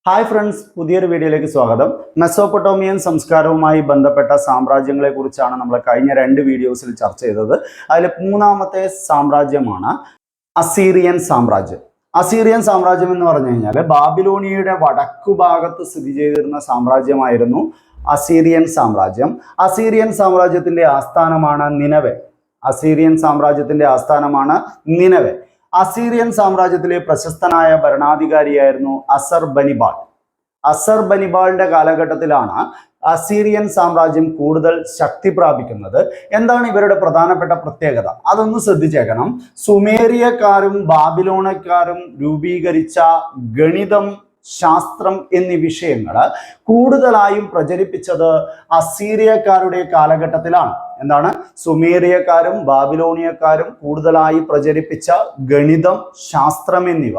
Hi friends, പുതിയൊരു വീഡിയോയിലേക്ക് സ്വാഗതം. മെസോപ്പൊട്ടോമിയൻ സംസ്കാരവുമായി ബന്ധപ്പെട്ട സാമ്രാജ്യങ്ങളെ കുറിച്ചാണ് നമ്മൾ കഴിഞ്ഞ 2 വീഡിയോസിൽ ചർച്ച ചെയ്തത്. അതിൽ മൂന്നാമത്തെ സാമ്രാജ്യമാണ് അസീറിയൻ സാമ്രാജ്യം. അസീറിയൻ സാമ്രാജ്യം എന്ന് പറഞ്ഞു കഴിഞ്ഞാൽ ബാബിലോണിയയുടെ വടക്കു ഭാഗത്ത് സ്ഥിതി ചെയ്തിരുന്ന സാമ്രാജ്യമായിരുന്നു അസീറിയൻ സാമ്രാജ്യം. അസീറിയൻ സാമ്രാജ്യത്തിന്റെ ആസ്ഥാനമാണ് നിനവെ. അസീറിയൻ സാമ്രാജ്യത്തിന്റെ ആസ്ഥാനമാണ് നിനവെ. അസീറിയൻ സാമ്രാജ്യത്തിലെ പ്രശസ്തനായ ഭരണാധികാരിയായിരുന്നു അസർബനിബാൾ. അസർബനിബാളിന്റെ കാലഘട്ടത്തിലാണ് അസീറിയൻ സാമ്രാജ്യം കൂടുതൽ ശക്തി പ്രാപിക്കുന്നത്. എന്താണ് ഇവരുടെ പ്രധാനപ്പെട്ട പ്രത്യേകത? അതൊന്ന് ശ്രദ്ധിച്ചേക്കണം. സുമേറിയക്കാരും ബാബിലോണക്കാരും രൂപീകരിച്ച ഗണിതം, ശാസ്ത്രം എന്നീ വിഷയങ്ങൾ കൂടുതലായും പ്രചരിപ്പിച്ചത് അസീറിയക്കാരുടെ കാലഘട്ടത്തിലാണ്. എന്താണ്? സുമേറിയക്കാരും ബാബിലോണിയക്കാരും കൂടുതലായി പ്രചരിപ്പിച്ച ഗണിതം, ശാസ്ത്രം എന്നിവ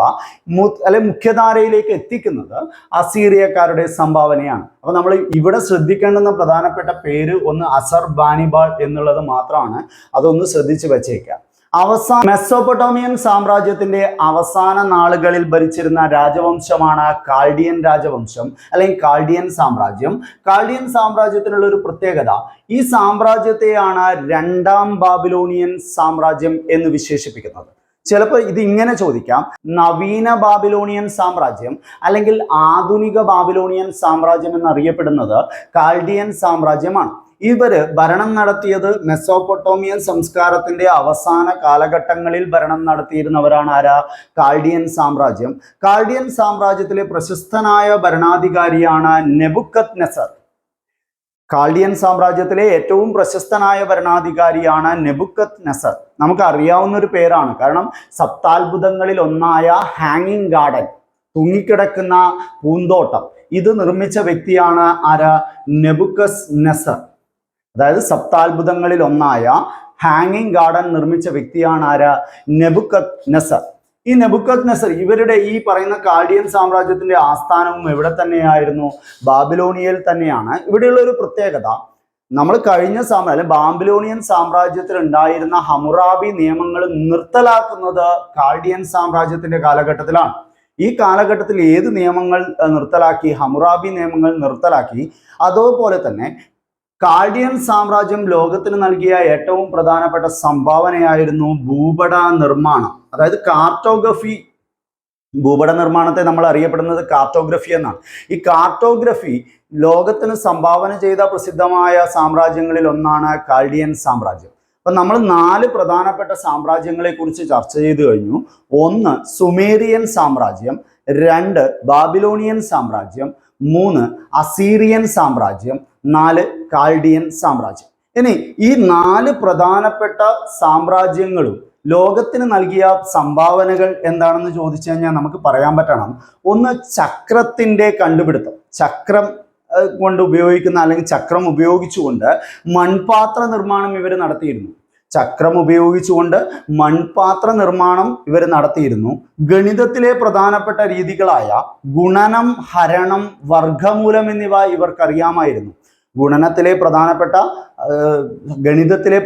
മുഖ്യധാരയിലേക്ക് എത്തിക്കുന്നത് അസീറിയക്കാരുടെ സംഭാവനയാണ്. അപ്പൊ നമ്മൾ ഇവിടെ ശ്രദ്ധിക്കേണ്ടുന്ന പ്രധാനപ്പെട്ട പേര് ഒന്ന് അസർബാനിബാൾ എന്നുള്ളത് മാത്രമാണ്. അതൊന്ന് ശ്രദ്ധിച്ചു വെച്ചേക്കാം. മെസോപ്പൊട്ടോമിയൻ സാമ്രാജ്യത്തിന്റെ അവസാന നാളുകളിൽ ഭരിച്ചിരുന്ന രാജവംശമാണ് കാൽഡിയൻ രാജവംശം അല്ലെങ്കിൽ കാൽഡിയൻ സാമ്രാജ്യം. കാൽഡിയൻ സാമ്രാജ്യത്തിനുള്ള ഒരു പ്രത്യേകത, ഈ സാമ്രാജ്യത്തെയാണ് രണ്ടാം ബാബിലോണിയൻ സാമ്രാജ്യം എന്ന് വിശേഷിപ്പിക്കുന്നത്. ചിലപ്പോൾ ഇത് ഇങ്ങനെ ചോദിക്കാം: നവീന ബാബിലോണിയൻ സാമ്രാജ്യം അല്ലെങ്കിൽ ആധുനിക ബാബിലോണിയൻ സാമ്രാജ്യം എന്നറിയപ്പെടുന്നത് കാൽഡിയൻ സാമ്രാജ്യമാണ്. ഇവര് ഭരണം നടത്തിയത് മെസോപ്പൊട്ടോമിയൻ സംസ്കാരത്തിന്റെ അവസാന കാലഘട്ടങ്ങളിൽ ഭരണം നടത്തിയിരുന്നവരാണ്. ആരാ? കാൽഡിയൻ സാമ്രാജ്യം. കാൽഡിയൻ സാമ്രാജ്യത്തിലെ പ്രശസ്തനായ ഭരണാധികാരിയാണ് നെബുക്കദ്നെസർ. കാൽഡിയൻ സാമ്രാജ്യത്തിലെ ഏറ്റവും പ്രശസ്തനായ ഭരണാധികാരിയാണ് നെബുക്കദ്നെസർ. നമുക്ക് അറിയാവുന്ന ഒരു പേരാണ്. കാരണം സപ്താത്ഭുതങ്ങളിൽ ഒന്നായ ഹാങ്ങിങ് ഗാർഡൻ, തൂങ്ങിക്കിടക്കുന്ന പൂന്തോട്ടം, ഇത് നിർമ്മിച്ച വ്യക്തിയാണ് ആരാ? നെബുക്കദ്നെസർ. അതായത് സപ്താത്ഭുതങ്ങളിൽ ഒന്നായ ഹാങ്ങിങ് ഗാർഡൻ നിർമ്മിച്ച വ്യക്തിയാണ് ആരാ? നെബുക്കദ്നെസർ. ഈ നെബുക്കദ്നെസർ ഇവരുടെ ഈ പറയുന്ന കാൽഡിയൻ സാമ്രാജ്യത്തിന്റെ ആസ്ഥാനവും എവിടെ തന്നെയായിരുന്നു? ബാബിലോണിയയിൽ തന്നെയാണ്. ഇവിടെയുള്ള ഒരു പ്രത്യേകത, നമ്മൾ കഴിഞ്ഞ ബാബിലോണിയൻ സാമ്രാജ്യത്തിൽ ഉണ്ടായിരുന്ന ഹമ്മുറാബി നിയമങ്ങൾ നിർത്തലാക്കുന്നത് കാൽഡിയൻ സാമ്രാജ്യത്തിന്റെ കാലഘട്ടത്തിലാണ്. ഈ കാലഘട്ടത്തിൽ ഏത് നിയമങ്ങൾ നിർത്തലാക്കി? ഹമ്മുറാബി നിയമങ്ങൾ നിർത്തലാക്കി. അതുപോലെ തന്നെ കാൽഡിയൻ സാമ്രാജ്യം ലോകത്തിന് നൽകിയ ഏറ്റവും പ്രധാനപ്പെട്ട സംഭാവനയായിരുന്നു ഭൂപട നിർമ്മാണം, അതായത് കാർട്ടോഗ്രഫി. ഭൂപട നിർമ്മാണത്തെ നമ്മൾ അറിയപ്പെടുന്നത് കാർട്ടോഗ്രഫി എന്നാണ്. ഈ കാർട്ടോഗ്രഫി ലോകത്തിന് സംഭാവന ചെയ്ത പ്രസിദ്ധമായ സാമ്രാജ്യങ്ങളിൽ ഒന്നാണ് കാൽഡിയൻ സാമ്രാജ്യം. അപ്പൊ നമ്മൾ 4 പ്രധാനപ്പെട്ട സാമ്രാജ്യങ്ങളെ കുറിച്ച് ചർച്ച ചെയ്തു കഴിഞ്ഞു. 1 സുമേറിയൻ സാമ്രാജ്യം, 2 ബാബിലോണിയൻ സാമ്രാജ്യം, 3 അസീറിയൻ സാമ്രാജ്യം, 4 കാൽഡിയൻ സാമ്രാജ്യം. ഇനി ഈ 4 പ്രധാനപ്പെട്ട സാമ്രാജ്യങ്ങളും ലോകത്തിന് നൽകിയ സംഭാവനകൾ എന്താണെന്ന് ചോദിച്ചു കഴിഞ്ഞാൽ നമുക്ക് പറയാൻ പറ്റണം. 1 ചക്രത്തിന്റെ കണ്ടുപിടുത്തം. ചക്രം കൊണ്ട് ഉപയോഗിക്കുന്ന അല്ലെങ്കിൽ ചക്രം ഉപയോഗിച്ചുകൊണ്ട് മൺപാത്ര നിർമ്മാണം ഇവർ നടത്തിയിരുന്നു. ചക്രം ഉപയോഗിച്ചുകൊണ്ട് മൺപാത്ര നിർമ്മാണം ഇവർ നടത്തിയിരുന്നു. ഗണിതത്തിലെ പ്രധാനപ്പെട്ട രീതികളായ ഗുണനം, ഹരണം, വർഗമൂലം എന്നിവ ഇവർക്കറിയാമായിരുന്നു. ഗണിതത്തിലെ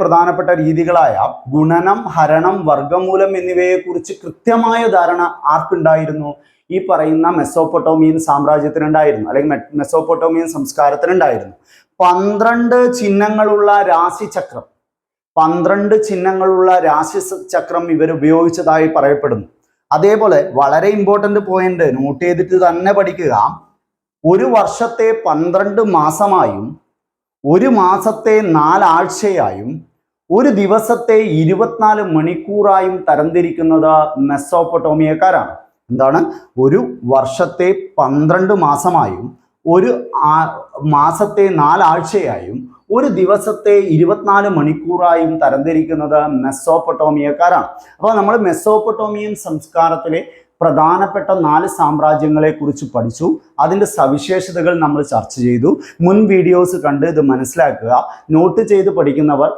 പ്രധാനപ്പെട്ട രീതികളായ ഗുണനം, ഹരണം, വർഗമൂലം എന്നിവയെ കുറിച്ച് കൃത്യമായ ധാരണ ആർക്കുണ്ടായിരുന്നു? ഈ പറയുന്ന മെസോപ്പൊട്ടോമിയൻ സാമ്രാജ്യത്തിനുണ്ടായിരുന്നു, അല്ലെങ്കിൽ മെസോപ്പൊട്ടോമിയൻ സംസ്കാരത്തിനുണ്ടായിരുന്നു. 12 ചിഹ്നങ്ങളുള്ള രാശിചക്രം, 12 ചിഹ്നങ്ങളുള്ള രാശിചക്രം ഇവർ ഉപയോഗിച്ചതായി പറയപ്പെടുന്നു. അതേപോലെ വളരെ ഇമ്പോർട്ടൻ്റ് പോയിന്റ് നോട്ട് ചെയ്തിട്ട് തന്നെ പഠിക്കുക. ഒരു വർഷത്തെ 12 മാസമായും, ഒരു മാസത്തെ 4 ആഴ്ചയായും, ഒരു ദിവസത്തെ 24 മണിക്കൂറായും തരംതിരിക്കുന്നത് മെസോപ്പൊട്ടോമിയക്കാരാണ്. എന്താണ്? ഒരു വർഷത്തെ 12 മാസമായും, ഒരു മാസത്തെ 4 ആഴ്ചയായും, ഒരു ദിവസത്തെ 24 മണിക്കൂറായും തരംതിരിക്കുന്നത് മെസോപ്പൊട്ടോമിയക്കാരാണ്. അപ്പോൾ നമ്മൾ മെസോപ്പൊട്ടോമിയൻ സംസ്കാരത്തിലെ പ്രധാനപ്പെട്ട 4 സാമ്രാജ്യങ്ങളെ കുറിച്ച് പഠിച്ചു. അതിൻ്റെ സവിശേഷതകൾ നമ്മൾ ചർച്ച ചെയ്തു. മുൻ വീഡിയോസ് കണ്ട് ഇത് മനസ്സിലാക്കുക. നോട്ട് ചെയ്ത് പഠിക്കുന്നവർ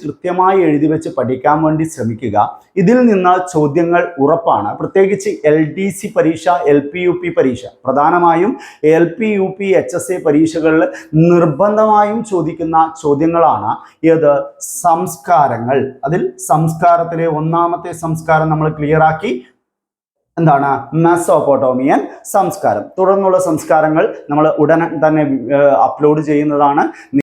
കൃത്യമായി എഴുതി വെച്ച് പഠിക്കാൻ വേണ്ടി ശ്രമിക്കുക. ഇതിൽ നിന്ന് ചോദ്യങ്ങൾ ഉറപ്പാണ്. പ്രത്യേകിച്ച് LDC പരീക്ഷ, LP-UP പരീക്ഷ, പ്രധാനമായും LP-UP HSA പരീക്ഷകളിൽ നിർബന്ധമായും ചോദിക്കുന്ന ചോദ്യങ്ങളാണ്. ഏത്? സംസ്കാരങ്ങൾ. അതിൽ സംസ്കാരത്തിലെ 1ാമത്തെ സംസ്കാരം നമ്മൾ ക്ലിയർ ആക്കി. എന്താണ് മെസോപ്പൊട്ടോമിയൻ സംസ്കാരം. തുടർന്നുള്ള സംസ്കാരങ്ങൾ നമ്മൾ ഉടൻ തന്നെ അപ്ലോഡ് ചെയ്യുന്നതാണ്.